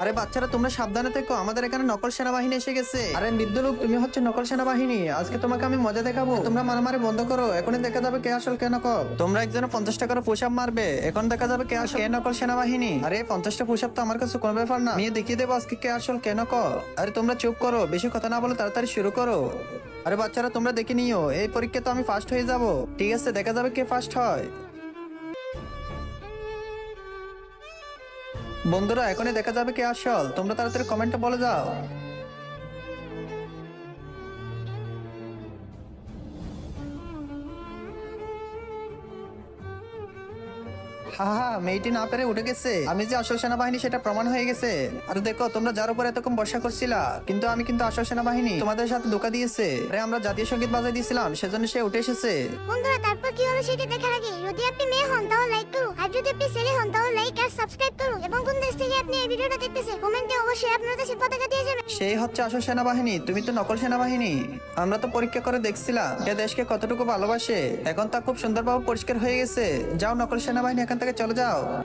আরে বাচ্চারা তোমরা সাবধানে থেকো, আমাদের এখানে নকল সেনাবাহিনী এসে গেছে। আরে মৃত্যু লোক, তুমি হচ্ছে নকল সেনাবাহিনী। আজকে তোমাকে আমি মজা দেখাবো। তোমরা মারামারি বন্ধ করো, এখনই দেখা যাবে কে আসল কে নকল। তোমরা একজনে 50 টাকার পুশ আপ মারবে, এখন দেখা যাবে কে আসল কে নকল সেনাবাহিনী। আরে 50টা পুশ আপ তো আমার কাছে কোনো ব্যাপার না, নিয়ে দেখিয়ে দেবো আজকে কে আসল কে নকল। আরে তোমরা চুপ করো, বেশি কথা না বলে তাড়াতাড়ি শুরু করো। আরে বাচ্চারা তোমরা দেখে নিও, এই পরীক্ষা তো আমি ফার্স্ট হয়ে যাব। ঠিক আছে, দেখা যাবে কে ফার্স্ট হয়। বন্ধুরা এখনই দেখা যাবে কে আসল, তোমরা তাড়াতাড়ি কমেন্টে বলে যাও। হা হা, মেয়েটি না পেরে উঠে গেছে। আমি যে আসল সেনাবাহিনী সেটা প্রমাণ হয়ে গেছে। আর দেখো, তোমরা যার উপর এতক্ষণ বর্ষা করছিলা, কিন্তু আমি কিন্তু আসল সেনাবাহিনী। তোমাদের সাথে ধোকা দিয়েছে। আরে আমরা জাতীয় সঙ্গীত বাজাই দিয়েছিলাম, সেজন্য সে উঠে এসেছে। বন্ধুরা তারপর কি হলো সেটা দেখার আগে যদি আপনি মেয়ে হন তাহলে লাইক করুন, আর যদি আপনি ছেলে হন তাহলে লাইক আর সাবস্ক্রাইব করুন, এবং কোন দেশ থেকে আপনি এই ভিডিওটা দেখতেছেন কমেন্টে অবশ্যই আপনার দেশের পতাকা দিয়ে যাবেন। সেই হচ্ছে আসল সেনাবাহিনী, তুমি তো নকল সেনাবাহিনী। আমরা তো পরীক্ষা করে দেখছিলাম এ দেশকে কতটুকু ভালোবাসে। এখন তা খুব সুন্দরভাবে পরিষ্কার হয়ে গেছে। যাও নকল সেনাবাহিনী, এখান থেকে চলে যাও।